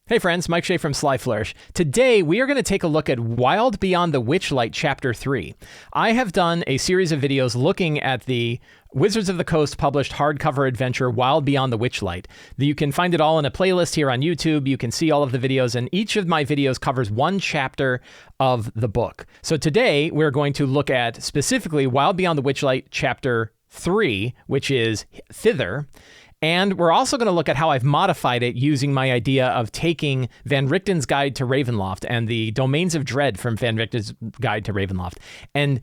Hey friends, Mike Shea from Sly Flourish. Today we are going to take a look at Wild Beyond the Witchlight Chapter 3. I have done a series of videos looking at the Wizards of the Coast published hardcover adventure Wild Beyond the Witchlight. You can find it all in a playlist here on YouTube. You can see all of the videos, and each of my videos covers one chapter of the book. So today we're going to look at specifically Wild Beyond the Witchlight Chapter 3, which is Thither. And we're also going to look at how I've modified it using my idea of taking Van Richten's Guide to Ravenloft and the Domains of Dread from Van Richten's Guide to Ravenloft and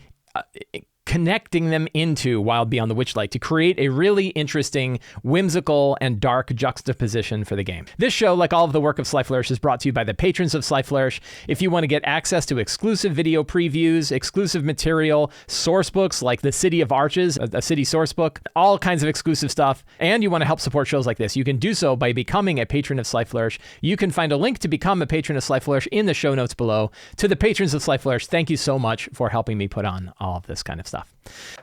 connecting them into Wild Beyond the Witchlight to create a really interesting, whimsical, and dark juxtaposition for the game. This show, like all of the work of Sly Flourish, is brought to you by the patrons of Sly Flourish. If you want to get access to exclusive video previews, exclusive material, source books like The City of Arches, a city source book, all kinds of exclusive stuff, and you want to help support shows like this, you can do so by becoming a patron of Sly Flourish. You can find a link to become a patron of Sly Flourish in the show notes below. To the patrons of Sly Flourish, thank you so much for helping me put on all of this kind of stuff.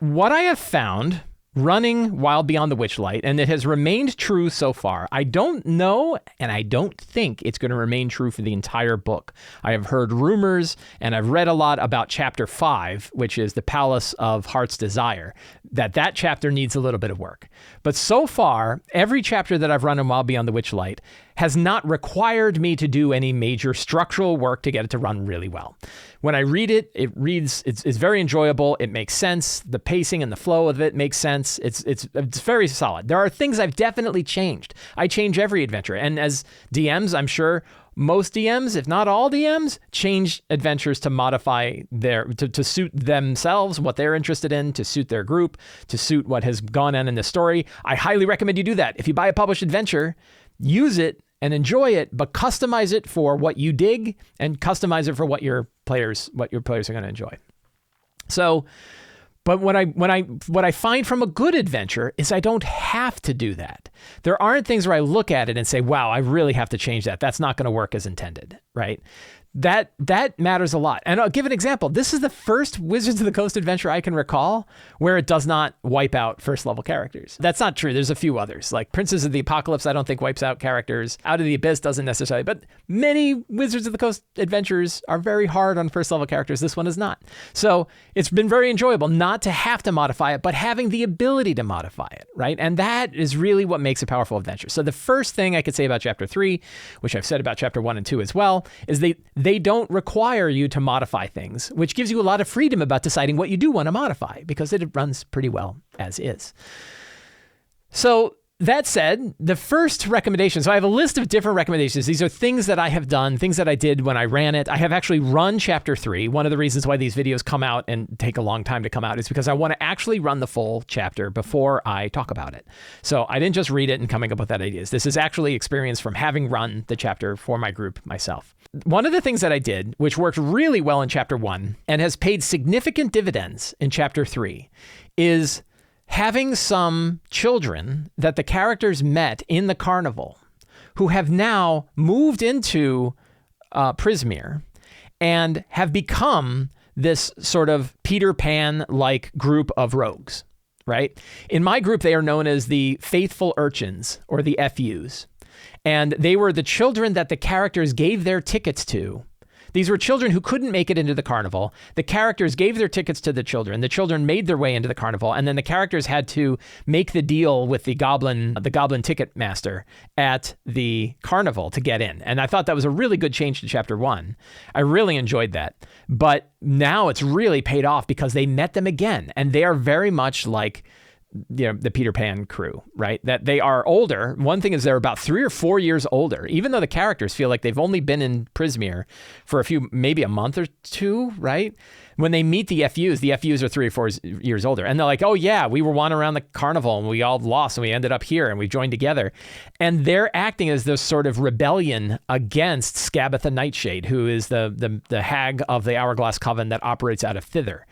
What I have found running Wild Beyond the Witchlight, and it has remained true so far, I don't know, and I don't think it's going to remain true for the entire book. I have heard rumors, and I've read a lot about Chapter 5, which is the Palace of Heart's Desire, that chapter needs a little bit of work. But so far, every chapter that I've run in Wild Beyond the Witchlight has not required me to do any major structural work to get it to run really well. When I read it, it's very enjoyable. It makes sense. The pacing and the flow of it makes sense. It's very solid. There are things I've definitely changed. I change every adventure. And as DMs, I'm sure most DMs, if not all DMs, change adventures to modify to suit themselves, what they're interested in, to suit their group, to suit what has gone on in the story. I highly recommend you do that. If you buy a published adventure, use it and enjoy it, but customize it for what you dig and customize it for what your players are going to enjoy. So, but what I find from a good adventure is I don't have to do that. There aren't things where I look at it and say, wow, I really have to change that. That's not going to work as intended, right? That matters a lot. And I'll give an example. This is the first Wizards of the Coast adventure I can recall where it does not wipe out first level characters. That's not true. There's a few others. Like Princes of the Apocalypse, I don't think wipes out characters. Out of the Abyss doesn't necessarily, but many Wizards of the Coast adventures are very hard on first level characters. This one is not. So it's been very enjoyable not to have to modify it, but having the ability to modify it, right? And that is really what makes a powerful adventure. So the first thing I could say about Chapter 3, which I've said about Chapter 1 and 2 as well, is they don't require you to modify things, which gives you a lot of freedom about deciding what you do want to modify because it runs pretty well as is. So that said, the first recommendation, so I have a list of different recommendations. These are things that I have done, things that I did when I ran it. I have actually run Chapter 3. One of the reasons why these videos come out and take a long time to come out is because I want to actually run the full chapter before I talk about it. So I didn't just read it and coming up with that ideas. This is actually experience from having run the chapter for my group myself. One of the things that I did, which worked really well in Chapter 1 and has paid significant dividends in Chapter 3, is having some children that the characters met in the carnival who have now moved into Prismeer and have become this sort of Peter Pan-like group of rogues, right? In my group, they are known as the Faithful Urchins, or the FUs. And they were the children that the characters gave their tickets to. These were children who couldn't make it into the carnival. The characters gave their tickets to the children. The children made their way into the carnival, and then the characters had to make the deal with the goblin ticket master at the carnival to get in. And I thought that was a really good change to Chapter 1. I really enjoyed that. But now it's really paid off because they met them again, and they are very much like the Peter Pan crew, right? That they are older. One thing is they're about 3 or 4 years older, even though the characters feel like they've only been in Prismeer for maybe a month or two, right? When they meet the FUs are 3 or 4 years older. And they're like, oh yeah, we were wandering around the carnival and we all lost and we ended up here and we joined together. And they're acting as this sort of rebellion against Scabatha Nightshade, who is the hag of the Hourglass Coven that operates out of Thither,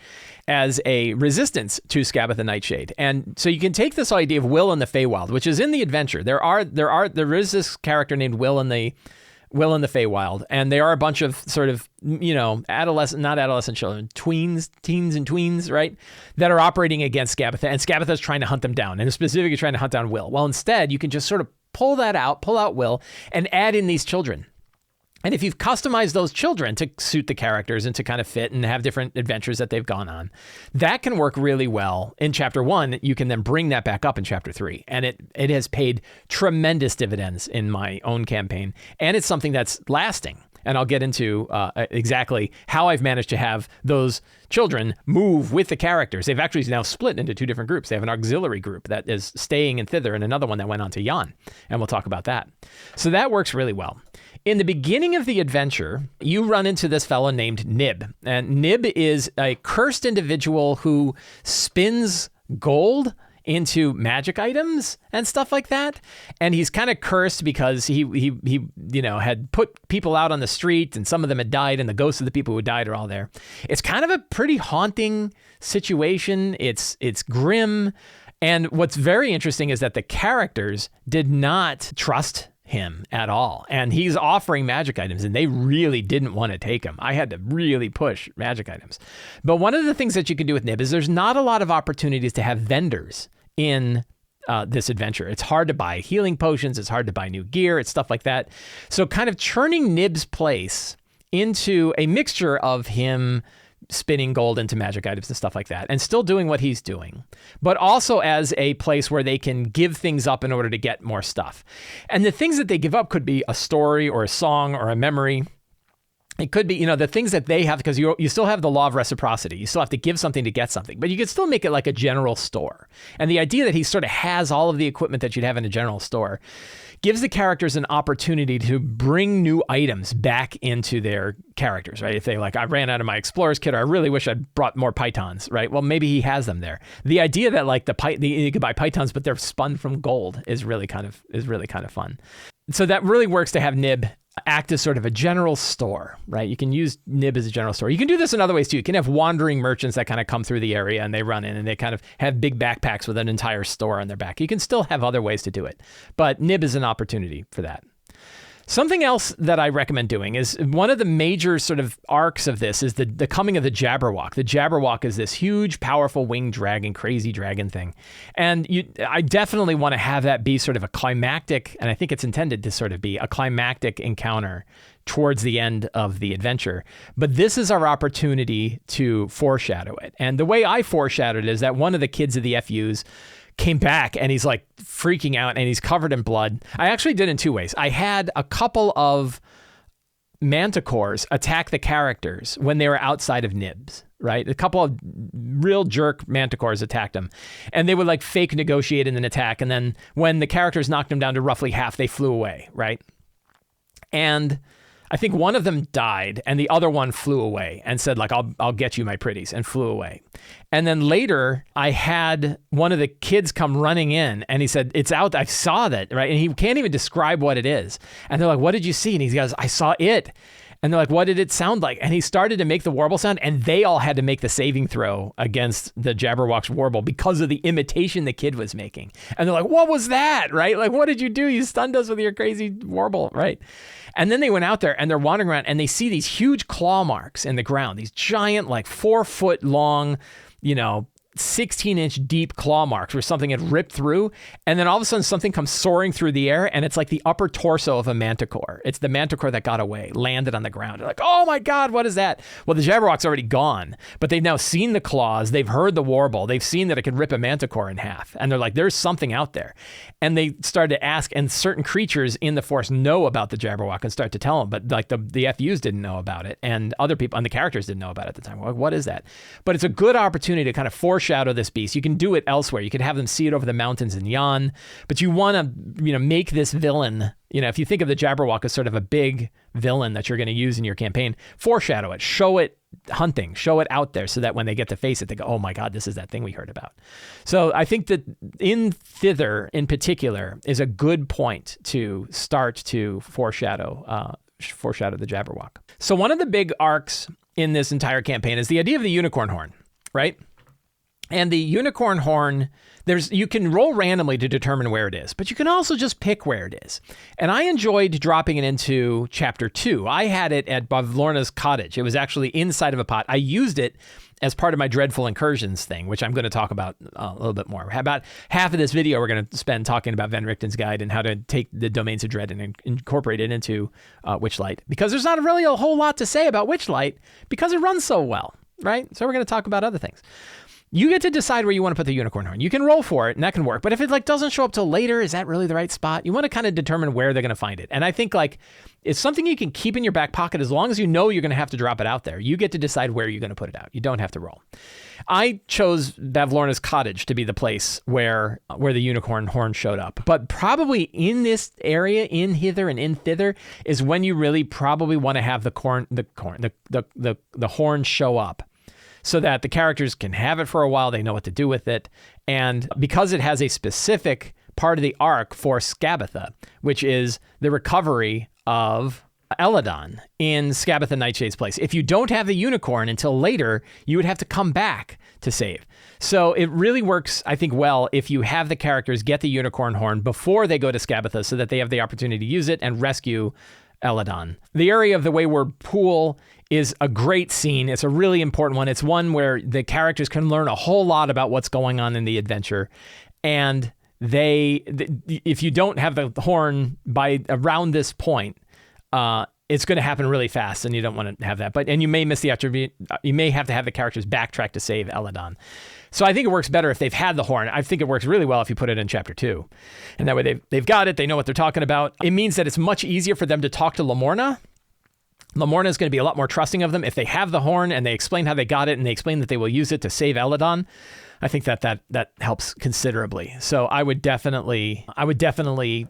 as a resistance to Scabatha Nightshade. And so you can take this idea of Will in the Feywild, which is in the adventure. There is this character named Will in the Feywild, and they are a bunch of sort of, not adolescent children, teens and tweens, right? That are operating against Scabatha, and Scabatha is trying to hunt them down, and specifically trying to hunt down Will. Well, instead, you can just sort of pull out Will, and add in these children. And if you've customized those children to suit the characters and to kind of fit and have different adventures that they've gone on, that can work really well in chapter 1. You can then bring that back up in chapter 3. And it has paid tremendous dividends in my own campaign. And it's something that's lasting. And I'll get into exactly how I've managed to have those children move with the characters. They've actually now split into 2 different groups. They have an auxiliary group that is staying in Thither and another one that went on to Jan. And we'll talk about that. So that works really well. In the beginning of the adventure, you run into this fellow named Nib. And Nib is a cursed individual who spins gold into magic items and stuff like that. And he's kind of cursed because he had put people out on the street and some of them had died and the ghosts of the people who died are all there. It's kind of a pretty haunting situation. It's grim. And what's very interesting is that the characters did not trust him at all. And he's offering magic items and they really didn't want to take them. I had to really push magic items. But one of the things that you can do with Nib is there's not a lot of opportunities to have vendors in this adventure. It's hard to buy healing potions. It's hard to buy new gear. It's stuff like that. So kind of turning Nib's place into a mixture of him spinning gold into magic items and stuff like that, and still doing what he's doing, but also as a place where they can give things up in order to get more stuff. And the things that they give up could be a story or a song or a memory. It could be, the things that they have, because you still have the law of reciprocity. You still have to give something to get something, but you could still make it like a general store. And the idea that he sort of has all of the equipment that you'd have in a general store gives the characters an opportunity to bring new items back into their characters, right? If they I ran out of my explorer's kit, or I really wish I'd brought more pythons, right? Well, maybe he has them there. The idea that you could buy pythons, but they're spun from gold is really kind of fun. So that really works to have Nib act as sort of a general store, right? You can use Nib as a general store. You can do this in other ways too. You can have wandering merchants that kind of come through the area and they run in and they kind of have big backpacks with an entire store on their back. You can still have other ways to do it, but Nib is an opportunity for that. Something else that I recommend doing is one of the major sort of arcs of this is the coming of the Jabberwock. The Jabberwock is this huge, powerful winged dragon, crazy dragon thing. And I definitely want to have that be sort of a climactic, and I think it's intended to sort of be a climactic encounter towards the end of the adventure. But this is our opportunity to foreshadow it. And the way I foreshadowed it is that one of the kids of the FUs came back and he's like freaking out and he's covered in blood. I actually did in 2 ways. I had a couple of manticores attack the characters when they were outside of Nibs, right? A couple of real jerk manticores attacked them and they would fake negotiate in an attack. And then when the characters knocked them down to roughly half, they flew away, right? And I think one of them died and the other one flew away and said I'll get you my pretties, and flew away. And then later I had one of the kids come running in and he said, it's out. I saw that, right? And he can't even describe what it is. And they're like, what did you see? And he goes, I saw it. And they're like, what did it sound like? And he started to make the warble sound and they all had to make the saving throw against the Jabberwock's warble because of the imitation the kid was making. And they're like, what was that, right? What did you do? You stunned us with your crazy warble, right? And then they went out there and they're wandering around and they see these huge claw marks in the ground, these giant 4 foot long, 16-inch deep claw marks where something had ripped through. And then all of a sudden something comes soaring through the air and it's like the upper torso of a manticore. It's the manticore that got away, landed on the ground. They're like, oh my God, what is that? Well, the Jabberwock's already gone, but they've now seen the claws. They've heard the warble. They've seen that it could rip a manticore in half. And they're like, there's something out there. And they started to ask, and certain creatures in the forest know about the Jabberwock and start to tell them, but the FUs didn't know about it. And other people, and the characters didn't know about it at the time. Like, what is that? But it's a good opportunity to kind of foreshadow this beast. You can do it elsewhere. You could have them see it over the mountains in Jan, but you want to, make this villain, if you think of the Jabberwock as sort of a big villain that you're going to use in your campaign, foreshadow it, show it hunting, show it out there so that when they get to face it, they go, oh my God, this is that thing we heard about. So I think that in Thither in particular is a good point to start to foreshadow the Jabberwock. So one of the big arcs in this entire campaign is the idea of the unicorn horn, right? And the unicorn horn, you can roll randomly to determine where it is, but you can also just pick where it is. And I enjoyed dropping it into chapter 2. I had it at Bavlorna's cottage. It was actually inside of a pot. I used it as part of my Dreadful Incursions thing, which I'm going to talk about a little bit more. About half of this video we're going to spend talking about Van Richten's guide and how to take the domains of dread and incorporate it into Witchlight, because there's not really a whole lot to say about Witchlight because it runs so well, right? So we're going to talk about other things. You get to decide where you want to put the unicorn horn. You can roll for it, and that can work. But if it doesn't show up till later, is that really the right spot? You want to kind of determine where they're going to find it. And I think it's something you can keep in your back pocket as long as you know you're going to have to drop it out there. You get to decide where you're going to put it out. You don't have to roll. I chose Bavlorna's cottage to be the place where the unicorn horn showed up. But probably in this area, in Hither and in Thither, is when you really probably want to have the horn show up, so that the characters can have it for a while, they know what to do with it. And because it has a specific part of the arc for Scabatha, which is the recovery of Eladon in Scabatha Nightshade's place. If you don't have the unicorn until later, you would have to come back to save. So it really works, I think, well if you have the characters get the unicorn horn before they go to Scabatha so that they have the opportunity to use it and rescue Eladon. The area of the Wayward Pool is a great scene. It's a really important one. It's one where the characters can learn a whole lot about what's going on in the adventure. And if you don't have the horn by around this point, it's going to happen really fast, and you don't want to have that. And you may miss the attribute. You may have to have the characters backtrack to save Eladon. So I think it works better if they've had the horn. I think it works really well if you put it in chapter 2. And that way they've got it. They know what they're talking about. It means that it's much easier for them to talk to Lamorna. Lamorna is going to be a lot more trusting of them if they have the horn and they explain how they got it and they explain that they will use it to save Eladon. I think that helps considerably. So I would definitely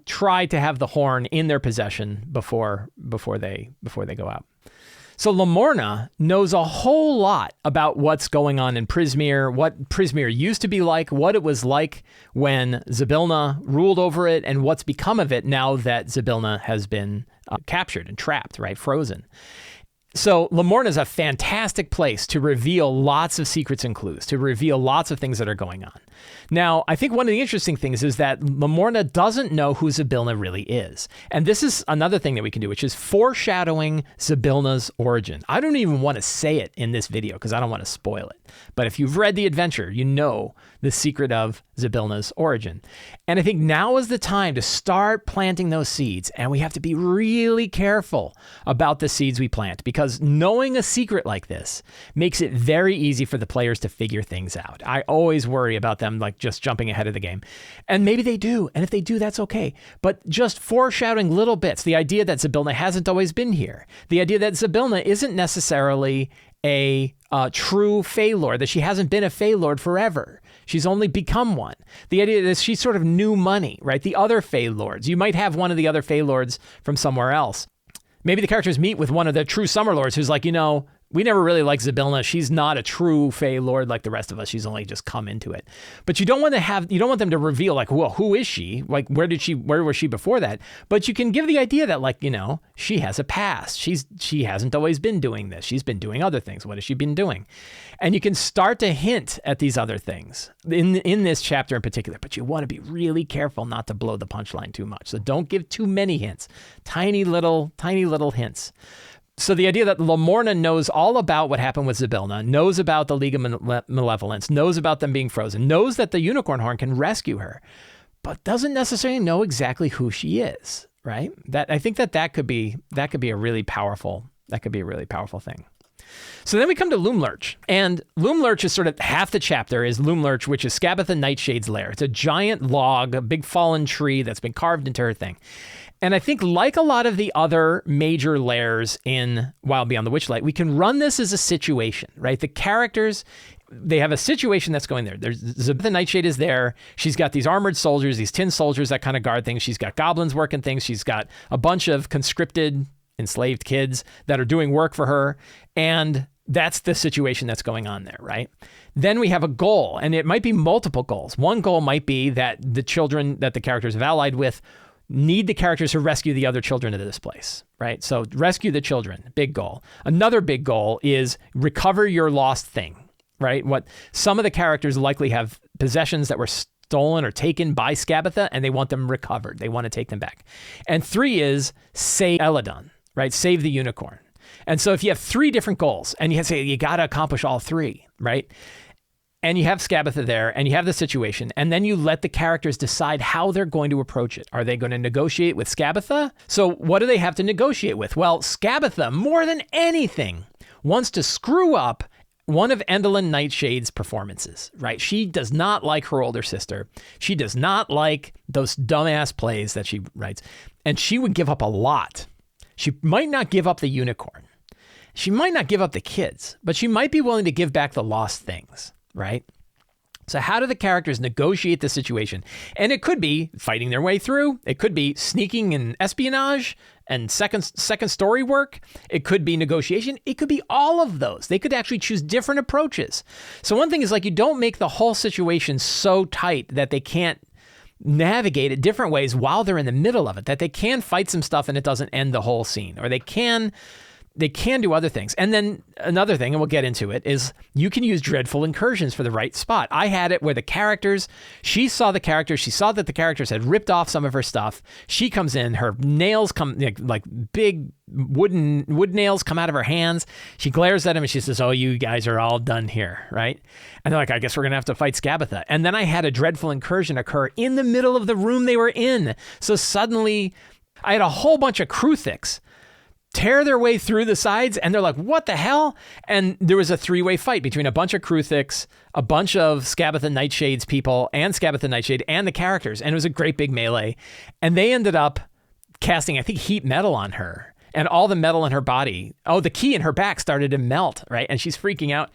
try to have the horn in their possession before they go out. So Lamorna knows a whole lot about what's going on in Prismeer, what Prismeer used to be like, what it was like when Zybilna ruled over it, and what's become of it now that Zybilna has been captured and trapped, right, frozen. So Lamorna is a fantastic place to reveal lots of secrets and clues, to reveal lots of things that are going on. Now, I think one of the interesting things is that Lamorna doesn't know who Zybilna really is. And this is another thing that we can do, which is foreshadowing Zybilna's origin. I don't even want to say it in this video because I don't want to spoil it. But if you've read the adventure, you know the secret of Zybilna's origin. And I think now is the time to start planting those seeds. And we have to be really careful about the seeds we plant, because knowing a secret like this makes it very easy for the players to figure things out. I always worry about them just jumping ahead of the game. And maybe they do. And if they do, that's okay. But just foreshadowing little bits, the idea that Zybilna hasn't always been here, the idea that Zybilna isn't necessarily a true Fey Lord, that she hasn't been a Fey Lord forever. She's only become one. The idea that she's sort of new money, right? The other Fey Lords. You might have one of the other Fey Lords from somewhere else. Maybe the characters meet with one of the true Summer Lords who's like, we never really liked Zybilna. She's not a true Fey Lord like the rest of us. She's only just come into it. But you don't want them to reveal well, who is she? Where was she before that? But you can give the idea that she has a past. She hasn't always been doing this. She's been doing other things. What has she been doing? And you can start to hint at these other things in this chapter in particular, but you want to be really careful not to blow the punchline too much. So don't give too many hints, tiny little hints. So the idea that Lamorna knows all about what happened with Zybilna, knows about the League of Malevolence, knows about them being frozen, knows that the unicorn horn can rescue her, but doesn't necessarily know exactly who she is, right? I think that could be a really powerful thing. So then we come to Loomlurch, and Loomlurch is sort of half the chapter is Loomlurch, which is Scabatha Nightshade's lair. It's a giant log, a big fallen tree that's been carved into her thing. And I think like a lot of the other major lairs in Wild Beyond the Witchlight, we can run this as a situation, right? The characters, they have a situation that's going there. The Nightshade is there. She's got these armored soldiers, these tin soldiers that kind of guard things. She's got goblins working things. She's got a bunch of conscripted, enslaved kids that are doing work for her. And that's the situation that's going on there, right? Then we have a goal, and it might be multiple goals. One goal might be that the children that the characters have allied with need the characters to rescue the other children of this place, right? So rescue the children, big goal. Another big goal is recover your lost thing. right? Some of the characters likely have possessions that were stolen or taken by Scabatha, and they want them recovered. They want to take them back. And 3 is save Eladon, right? Save the unicorn. And so if you have 3 different goals, and you say you got to accomplish all 3, right? And you have Scabatha there, and you have the situation, and then you let the characters decide how they're going to approach it. Are they going to negotiate with Scabatha? So what do they have to negotiate with? Well, Scabatha, more than anything, wants to screw up one of Endelyn Nightshade's performances, right? She does not like her older sister. She does not like those dumbass plays that she writes, and she would give up a lot. She might not give up the unicorn. She might not give up the kids, but she might be willing to give back the lost things. Right? So how do the characters negotiate the situation? And it could be fighting their way through. It could be sneaking and espionage and second story work. It could be negotiation. It could be all of those. They could actually choose different approaches. So one thing is like you don't make the whole situation so tight that they can't navigate it different ways while they're in the middle of it, that they can fight some stuff and it doesn't end the whole scene, or they can do other things. And then another thing, and we'll get into it, is you can use dreadful incursions for the right spot. I had it where she saw that the characters had ripped off some of her stuff. She comes in, her nails come, like big wood nails come out of her hands. She glares at him and she says, "Oh, you guys are all done here," right? And they're like, "I guess we're going to have to fight Scabatha." And then I had a dreadful incursion occur in the middle of the room they were in. So suddenly I had a whole bunch of Kruthiks tear their way through the sides, and they're like, "What the hell?" And there was a 3-way fight between a bunch of Kruthiks, a bunch of Scabatha Nightshade's people, and Scabatha Nightshade, and the characters, and it was a great big melee. And they ended up casting, I think, heat metal on her, and all the metal in her body, the key in her back started to melt, right? And she's freaking out.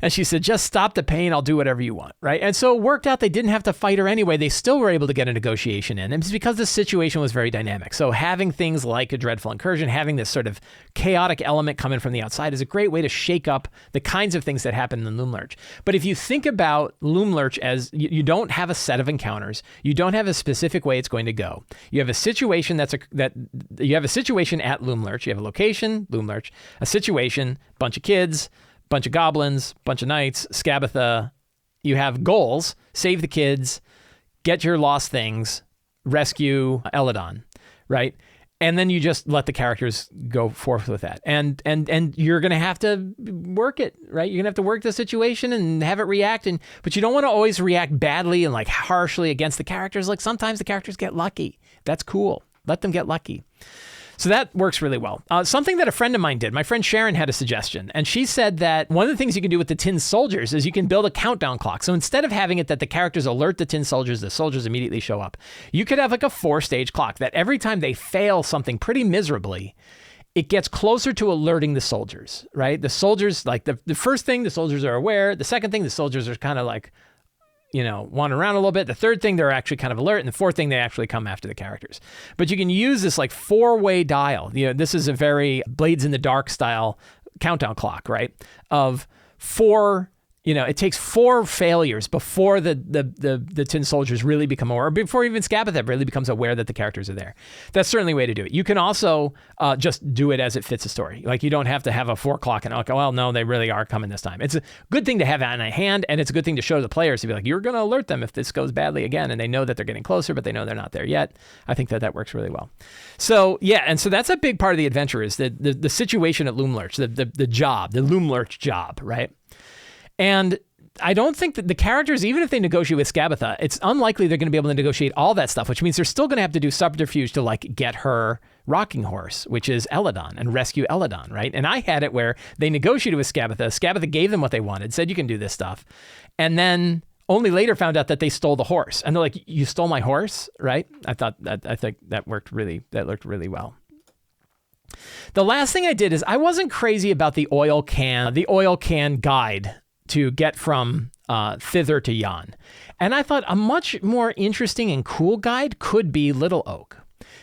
And she said, "Just stop the pain. I'll do whatever you want," right? And so it worked out. They didn't have to fight her anyway. They still were able to get a negotiation in. And it's because the situation was very dynamic. So having things like a dreadful incursion, having this sort of chaotic element coming from the outside is a great way to shake up the kinds of things that happen in Loomlurch. But if you think about Loomlurch as you don't have a set of encounters, you don't have a specific way it's going to go. You have a situation you have a situation at Loomlurch. You have a location, Loomlurch, a situation, bunch of kids, bunch of goblins, bunch of knights, Scabatha. You have goals: save the kids, get your lost things, rescue Eladon, right? And then you just let the characters go forth with that. And you're going to have to work it, right? You're going to have to work the situation and have it react. But you don't want to always react badly and like harshly against the characters. Like sometimes the characters get lucky. That's cool. Let them get lucky. So that works really well. Something that a friend of mine did, my friend Sharon had a suggestion, and she said that one of the things you can do with the tin soldiers is you can build a countdown clock. So instead of having it that the characters alert the tin soldiers, the soldiers immediately show up, you could have like a 4-stage clock that every time they fail something pretty miserably, it gets closer to alerting the soldiers, right? The soldiers, like the first thing, the soldiers are aware. The second thing, the soldiers are kind of like, wander around a little bit. The third thing, they're actually kind of alert. And the fourth thing, they actually come after the characters. But you can use this like 4-way dial. This is a very Blades in the Dark style countdown clock, right? Of 4, it takes 4 failures before the tin soldiers really become aware, or before even Scabatha really becomes aware that the characters are there. That's certainly a way to do it. You can also just do it as it fits the story. Like you don't have to have a 4 o'clock and well, no, they really are coming this time. It's a good thing to have on a hand, and it's a good thing to show the players to be like, you're going to alert them if this goes badly again, and they know that they're getting closer, but they know they're not there yet. I think that works really well. So yeah, and so that's a big part of the adventure is the situation at Loomlurch, the job, the Loomlurch job, right? And I don't think that the characters, even if they negotiate with Scabatha, it's unlikely they're going to be able to negotiate all that stuff, which means they're still going to have to do subterfuge to like get her rocking horse, which is Eladon, and rescue Eladon, right? And I had it where they negotiated with Scabatha. Scabatha gave them what they wanted, said you can do this stuff, and then only later found out that they stole the horse. And they're like, "You stole my horse," right? I think that looked really well. The last thing I did is I wasn't crazy about the oil can guide to get from Thither to Yon. And I thought a much more interesting and cool guide could be Little Oak.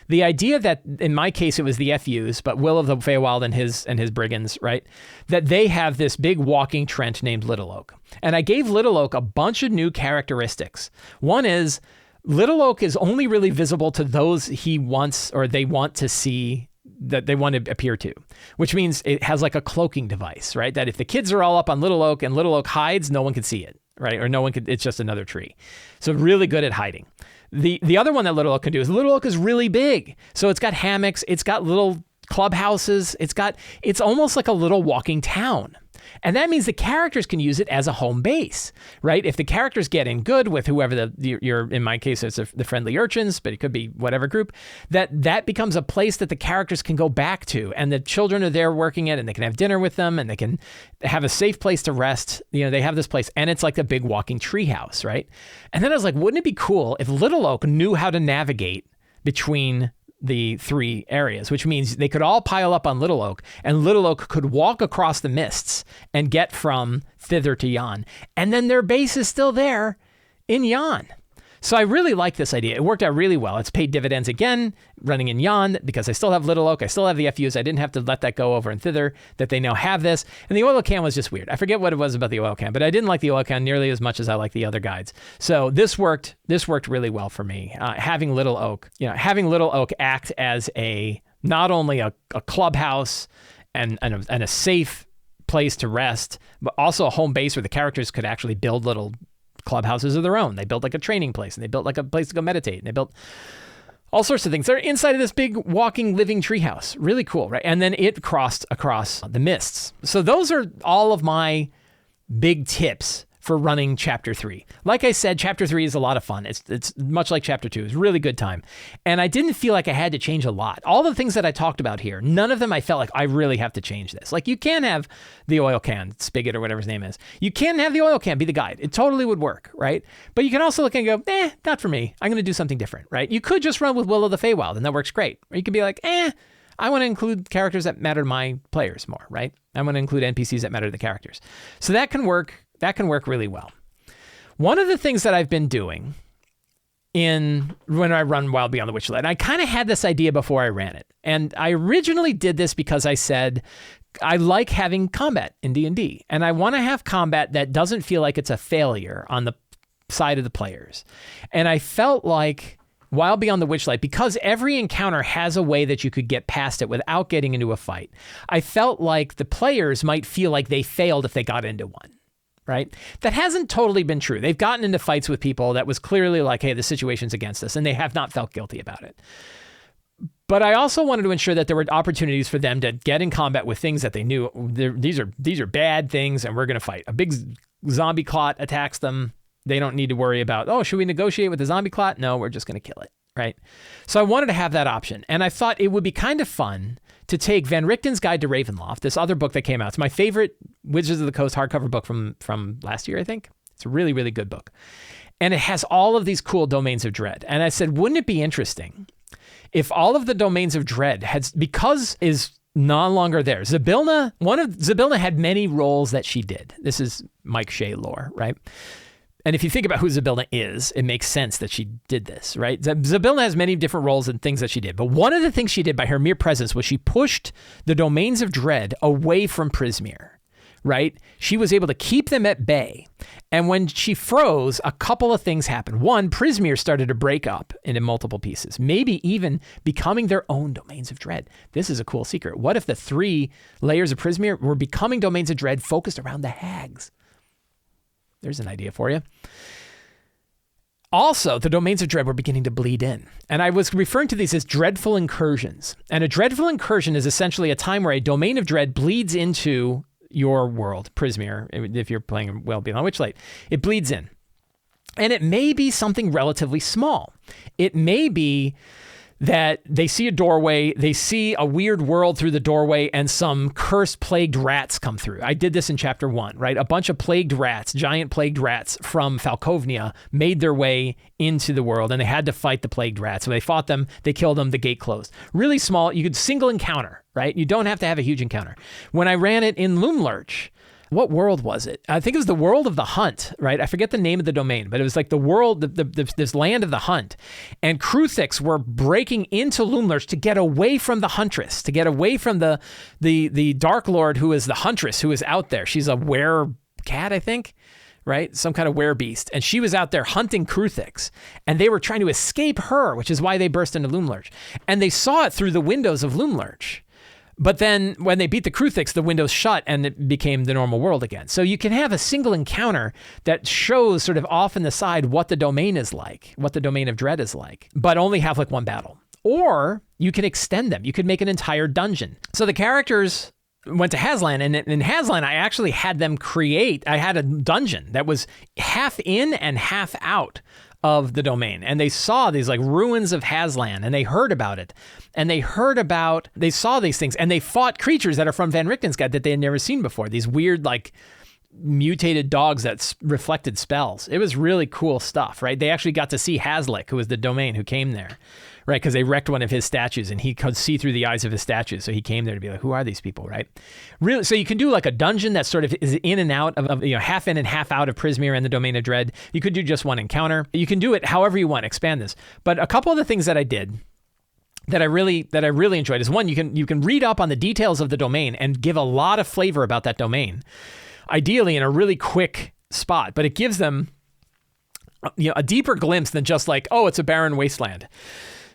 The idea that, in my case, it was the FUs, but Will of the Feywild and his brigands, right? That they have this big walking trent named Little Oak. And I gave Little Oak a bunch of new characteristics. One is Little Oak is only really visible to those he wants or they want to see that they want to appear to, which means it has like a cloaking device, right? That if the kids are all up on Little Oak and Little Oak hides, no one can see it, right? Or no one could, it's just another tree. So really good at hiding. The other one that Little Oak can do is Little Oak is really big. So it's got hammocks, it's got little clubhouses, it's almost like a little walking town. And that means the characters can use it as a home base, right? If the characters get in good with whoever you're, in my case, it's the friendly urchins, but it could be whatever group, that becomes a place that the characters can go back to, and the children are there working it, and they can have dinner with them, and they can have a safe place to rest. They have this place, and it's like a big walking treehouse, right? And then I was like, wouldn't it be cool if Little Oak knew how to navigate between the three areas, which means they could all pile up on Little Oak, and Little Oak could walk across the mists and get from Thither to Yon. And then their base is still there in Yon. So I really like this idea. It worked out really well. It's paid dividends again, running in Yon, because I still have Little Oak. I still have the FUs. I didn't have to let that go over in Thither, that they now have this. And the oil can was just weird. I forget what it was about the oil can, but I didn't like the oil can nearly as much as I like the other guides. So this worked really well for me. Having Little Oak act as not only a clubhouse and a safe place to rest, but also a home base where the characters could actually build little clubhouses of their own. They built like a training place, and they built like a place to go meditate, and they built all sorts of things. They're inside of this big walking living treehouse. Really cool, right? And then it crossed across the mists. So those are all of my big tips for running Chapter 3. Like I said, Chapter 3 is a lot of fun. It's much like Chapter 2. It's a really good time. And I didn't feel like I had to change a lot. All the things that I talked about here, none of them I felt like I really have to change this. Like, you can have the oil can, Spigot or whatever his name is. You can have the oil can be the guide. It totally would work, right? But you can also look and go, not for me. I'm going to do something different, right? You could just run with Will of the Feywild, and that works great. Or you could be like, I want to include characters that matter to my players more, right? I want to include NPCs that matter to the characters. So that can work. That can work really well. One of the things that I've been doing when I run Wild Beyond the Witchlight, and I kind of had this idea before I ran it. And I originally did this because I said, I like having combat in D&D, and I want to have combat that doesn't feel like it's a failure on the side of the players. And I felt like Wild Beyond the Witchlight, because every encounter has a way that you could get past it without getting into a fight, I felt like the players might feel like they failed if they got into one. Right? That hasn't totally been true. They've gotten into fights with people that was clearly like, hey, the situation's against us, and they have not felt guilty about it. But I also wanted to ensure that there were opportunities for them to get in combat with things that they knew these are bad things, and we're going to fight. A big zombie clot attacks them. They don't need to worry about, should we negotiate with the zombie clot? No, we're just going to kill it. Right? So I wanted to have that option, and I thought it would be kind of fun to take Van Richten's Guide to Ravenloft, this other book that came out. It's my favorite Wizards of the Coast hardcover book from last year, I think. It's a really, really good book. And it has all of these cool domains of dread. And I said, wouldn't it be interesting if all of the domains of dread because is no longer there. Zybilna had many roles that she did. This is Mike Shea lore, right? And if you think about who Zybilna is, it makes sense that she did this, right? Zybilna has many different roles and things that she did. But one of the things she did by her mere presence was she pushed the domains of dread away from Prismeer, right? She was able to keep them at bay. And when she froze, a couple of things happened. One, Prismeer started to break up into multiple pieces, maybe even becoming their own domains of dread. This is a cool secret. What if the 3 layers of Prismeer were becoming domains of dread focused around the hags? There's an idea for you. Also, the domains of dread were beginning to bleed in. And I was referring to these as dreadful incursions. And a dreadful incursion is essentially a time where a domain of dread bleeds into your world, Prismeer, if you're playing Wild Beyond Witchlight. It bleeds in. And it may be something relatively small. It may be that they see a doorway, they see a weird world through the doorway, and some cursed plagued rats come through. I did this in chapter 1, right? A bunch of plagued rats, giant plagued rats from Falkovnia made their way into the world, and they had to fight the plagued rats. So they fought them, they killed them, the gate closed. Really small, you could single encounter, right? You don't have to have a huge encounter. When I ran it in Loomlurch, what world was it? I think it was the world of the hunt, right? I forget the name of the domain, but it was like the world, this land of the hunt. And Kruthiks were breaking into Loomlurch to get away from the huntress, to get away from the Dark Lord who is the huntress, who is out there. She's a were-cat, I think, right? Some kind of werebeast. And she was out there hunting Kruthix, and they were trying to escape her, which is why they burst into Loomlurch. And they saw it through the windows of Loomlurch. But then when they beat the Kruthix, the windows shut and it became the normal world again. So you can have a single encounter that shows sort of off in the side what the domain is like, what the domain of dread is like, but only have like one battle. Or you can extend them. You could make an entire dungeon. So the characters went to Hazlan, and in Hazlan, I actually had them I had a dungeon that was half in and half out of the domain. And they saw these like ruins of Hazlan, and they heard about it. And they saw these things, and they fought creatures that are from Van Richten's Guide that they had never seen before. These weird, like, mutated dogs that reflected spells. It was really cool stuff, right? They actually got to see Hazlick, who was the domain who came there, right? Because they wrecked one of his statues, and he could see through the eyes of his statues. So he came there to be like, who are these people, right? Really, so you can do like a dungeon that sort of is in and out of half in and half out of Prismeer and the Domain of Dread. You could do just one encounter. You can do it however you want, expand this. But a couple of the things that I did that I really enjoyed is, one, you can read up on the details of the domain and give a lot of flavor about that domain, ideally in a really quick spot, but it gives them a deeper glimpse than just like, oh, it's a barren wasteland.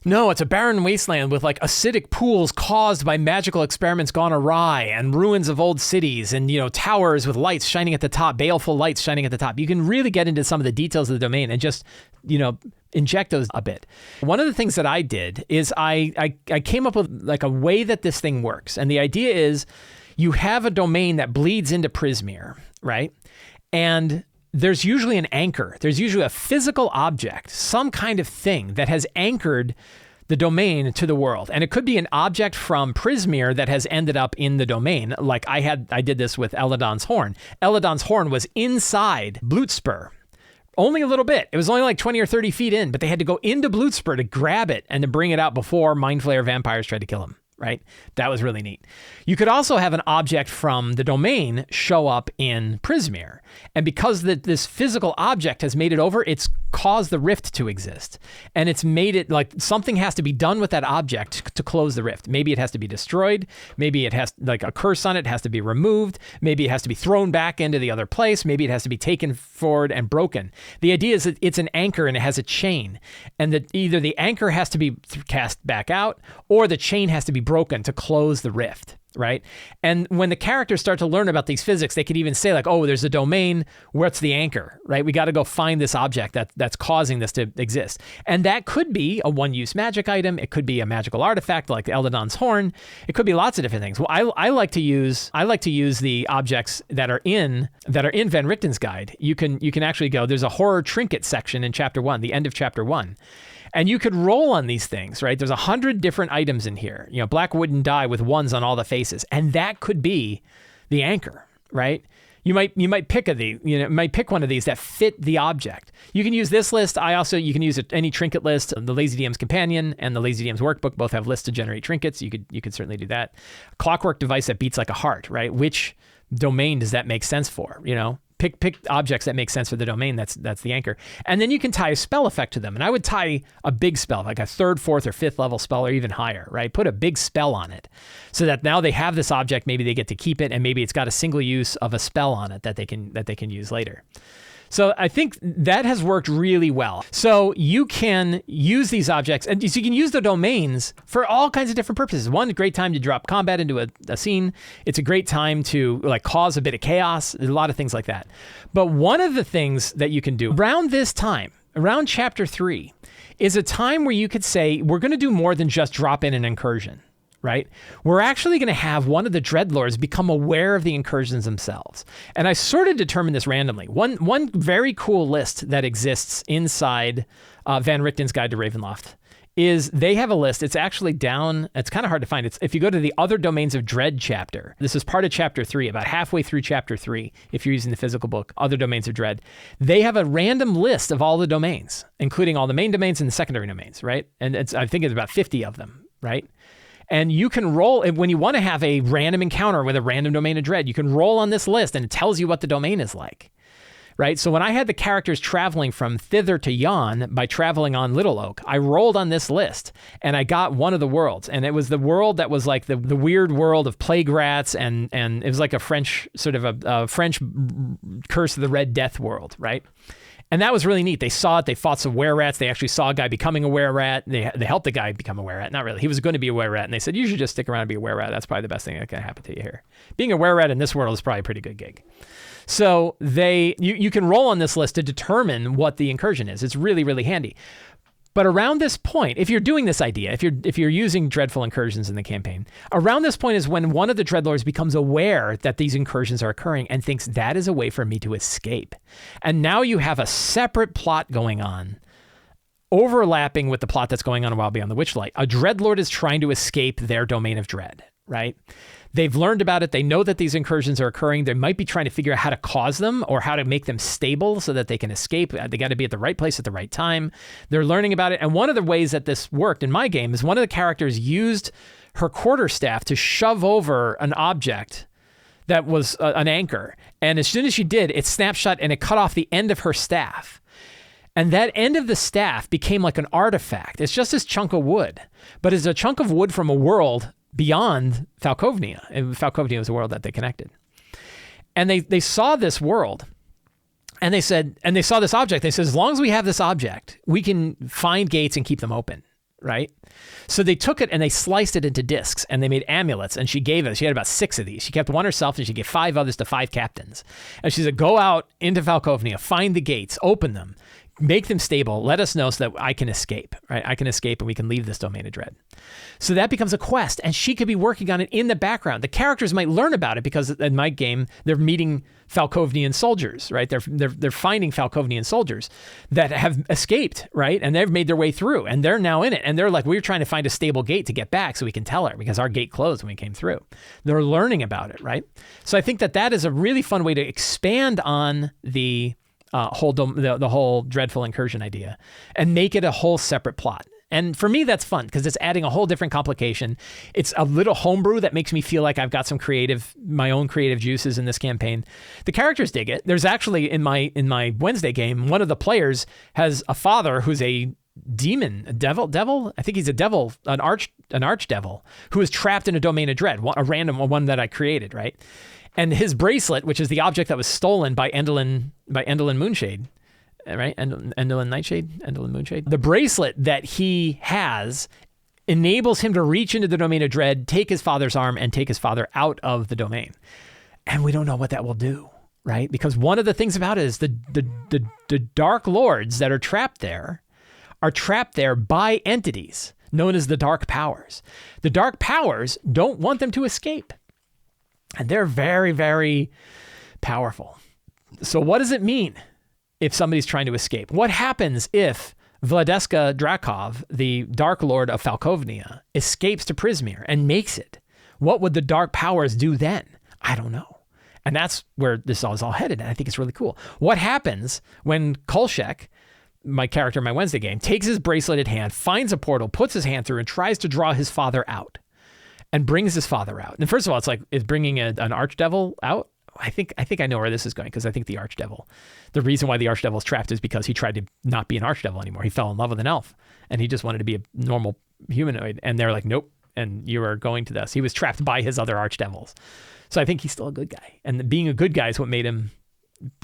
No, it's a barren wasteland with like acidic pools caused by magical experiments gone awry, and ruins of old cities, and towers with lights shining at the top, baleful lights shining at the top. You can really get into some of the details of the domain and just inject those a bit. One of the things that I did is I came up with like a way that this thing works, and the idea is you have a domain that bleeds into Prismeer, right? And there's usually an anchor. There's usually a physical object, some kind of thing that has anchored the domain to the world. And it could be an object from Prismeer that has ended up in the domain. Like I did this with Eladon's Horn. Eladon's Horn was inside Blootspur. Only a little bit. It was only like 20 or 30 feet in, but they had to go into Blootspur to grab it and to bring it out before Mind Flayer vampires tried to kill him. Right? That was really neat. You could also have an object from the domain show up in Prismeer. And because this physical object has made it over, it's caused the rift to exist. And it's made it like something has to be done with that object to close the rift. Maybe it has to be destroyed. Maybe it has like a curse on it has to be removed. Maybe it has to be thrown back into the other place. Maybe it has to be taken forward and broken. The idea is that it's an anchor and it has a chain. And that either the anchor has to be cast back out or the chain has to be broken to close the rift, right? And when the characters start to learn about these physics, they could even say like, oh, there's a domain, what's the anchor, right? We got to go find this object that's causing this to exist. And that could be a one-use magic item. It could be a magical artifact like Eladon's Horn. It could be lots of different things. Well, I like to use the objects that are in Van Richten's Guide. You can actually go, there's a horror trinket section in chapter 1, the end of chapter 1. And you could roll on these things, right? There's 100 different items in here, black wooden die with ones on all the faces. And that could be the anchor, right? You might pick one of these that fit the object. You can use this list. You can use any trinket list. The Lazy DM's Companion and the Lazy DM's Workbook both have lists to generate trinkets. You could certainly do that. Clockwork device that beats like a heart, right? Which domain does that make sense for, Pick objects that make sense for the domain. That's the anchor. And then you can tie a spell effect to them. And I would tie a big spell, like a 3rd, 4th, or 5th level spell, or even higher, right? Put a big spell on it so that now they have this object. Maybe they get to keep it, and maybe it's got a single use of a spell on it that they can use later. So I think that has worked really well. So you can use these objects, and so you can use the domains for all kinds of different purposes. One, a great time to drop combat into a scene. It's a great time to like cause a bit of chaos. There's a lot of things like that. But one of the things that you can do around this time, around chapter 3, is a time where you could say, we're going to do more than just drop in an incursion. Right? We're actually going to have one of the Dreadlords become aware of the incursions themselves. And I sort of determined this randomly. One very cool list that exists inside Van Richten's Guide to Ravenloft is they have a list. It's actually down. It's kind of hard to find. It's if you go to the Other Domains of Dread chapter. This is part of chapter 3, about halfway through chapter 3, if you're using the physical book, Other Domains of Dread. They have a random list of all the domains, including all the main domains and the secondary domains, right? And I think it's about 50 of them, right? And you can roll, when you want to have a random encounter with a random domain of dread, you can roll on this list and it tells you what the domain is like. right? So when I had the characters traveling from Thither to Yon by traveling on Little Oak, I rolled on this list and I got one of the worlds. And it was the world that was like the weird world of plague rats, and it was like a French, sort of a French Curse of the Red Death world, right? And that was really neat. They saw it. They fought some were-rats. They actually saw a guy becoming a were-rat. They helped the guy become a were-rat. Not really. He was going to be a were-rat. And they said, you should just stick around and be a were-rat. That's probably the best thing that can happen to you here. Being a were-rat in this world is probably a pretty good gig. So you can roll on this list to determine what the incursion is. It's really, really handy. But around this point, if you're doing this idea, if you're using dreadful incursions in the campaign, around this point is when one of the Dreadlords becomes aware that these incursions are occurring and thinks that is a way for me to escape. And now you have a separate plot going on, overlapping with the plot that's going on in Wild Beyond the Witchlight. A Dreadlord is trying to escape their domain of dread, right? They've learned about it. They know that these incursions are occurring. They might be trying to figure out how to cause them or how to make them stable so that they can escape. They got to be at the right place at the right time. They're learning about it. And one of the ways that this worked in my game is one of the characters used her quarterstaff to shove over an object that was an anchor. And as soon as she did, it snapshot and it cut off the end of her staff. And that end of the staff became like an artifact. It's just this chunk of wood, but it's a chunk of wood from a world beyond Falkovnia. And Falkovnia was a world that they connected. And they saw this world and they saw this object. They said, as long as we have this object, we can find gates and keep them open, right? So they took it and they sliced it into discs and they made amulets, and she had about 6 of these. She kept one herself and she gave 5 others to 5 captains. And she said, go out into Falkovnia, find the gates, open them, make them stable, let us know so that I can escape, right? I can escape and we can leave this domain of dread. So that becomes a quest, and she could be working on it in the background. The characters might learn about it because in my game, they're meeting Falkovnian soldiers, right? They're finding Falkovnian soldiers that have escaped, right? And they've made their way through, and they're now in it. And they're like, we're trying to find a stable gate to get back so we can tell her because our gate closed when we came through. They're learning about it, right? So I think that is a really fun way to expand on the whole dreadful incursion idea and make it a whole separate plot. And for me, that's fun because it's adding a whole different complication. It's a little homebrew that makes me feel like I've got my own creative juices in this campaign. The characters dig it. There's actually in my Wednesday game, one of the players has a father who's a demon, a devil. I think he's a devil, an archdevil who is trapped in a domain of dread, a random one that I created, right? And his bracelet, which is the object that was stolen by Endelyn Moonshade, right? Endelyn Nightshade, Endelyn Moonshade. The bracelet that he has enables him to reach into the domain of dread, take his father's arm, and take his father out of the domain. And we don't know what that will do, right? Because one of the things about it is the Dark Lords that are trapped there by entities known as the Dark Powers. The Dark Powers don't want them to escape. And they're very, very powerful. So what does it mean if somebody's trying to escape? What happens if Vladeska Drakov, the Dark Lord of Falkovnia, escapes to Prismir and makes it? What would the Dark Powers do then? I don't know. And that's where this is all headed, and I think it's really cool. What happens when Kolchak, my character in my Wednesday game, takes his bracelet hand, finds a portal, puts his hand through, and tries to draw his father out? And brings his father out. And first of all, it's like, is bringing an archdevil out? I think I know where this is going, because I think the archdevil, the reason why the archdevil is trapped is because he tried to not be an archdevil anymore. He fell in love with an elf, and he just wanted to be a normal humanoid. And they're like, nope, and you are going to this. He was trapped by his other archdevils. So I think he's still a good guy. And being a good guy is what made him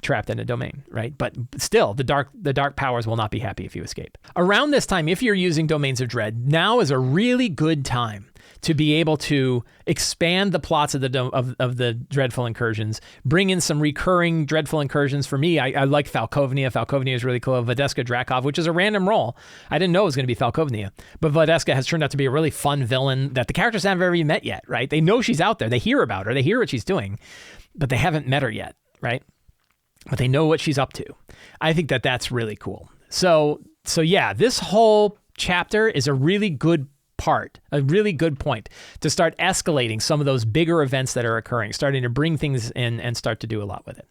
trapped in a domain, right? But still, the dark powers will not be happy if you escape. Around this time, if you're using Domains of Dread, now is a really good time to be able to expand the plots of the dreadful incursions, bring in some recurring dreadful incursions. For me, I like Falkovnia. Falkovnia is really cool. Vladeska Drakov, which is a random roll. I didn't know it was going to be Falkovnia, but Vladeska has turned out to be a really fun villain that the characters haven't ever even met yet, right? They know she's out there. They hear about her. They hear what she's doing, but they haven't met her yet, right? But they know what she's up to. I think that's really cool. So yeah, this whole chapter is a really good point to start escalating some of those bigger events that are occurring, starting to bring things in and start to do a lot with it.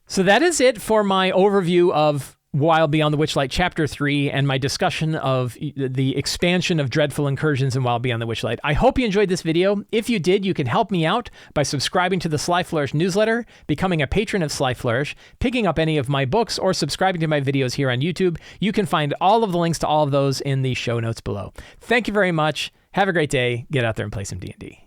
So that is it for my overview of Wild Beyond the Witchlight Chapter 3 and my discussion of the expansion of Dreadful Incursions in Wild Beyond the Witchlight. I hope you enjoyed this video. If you did, you can help me out by subscribing to the Sly Flourish newsletter, becoming a patron of Sly Flourish, picking up any of my books, or subscribing to my videos here on YouTube. You can find all of the links to all of those in the show notes below. Thank you very much. Have a great day. Get out there and play some D&D.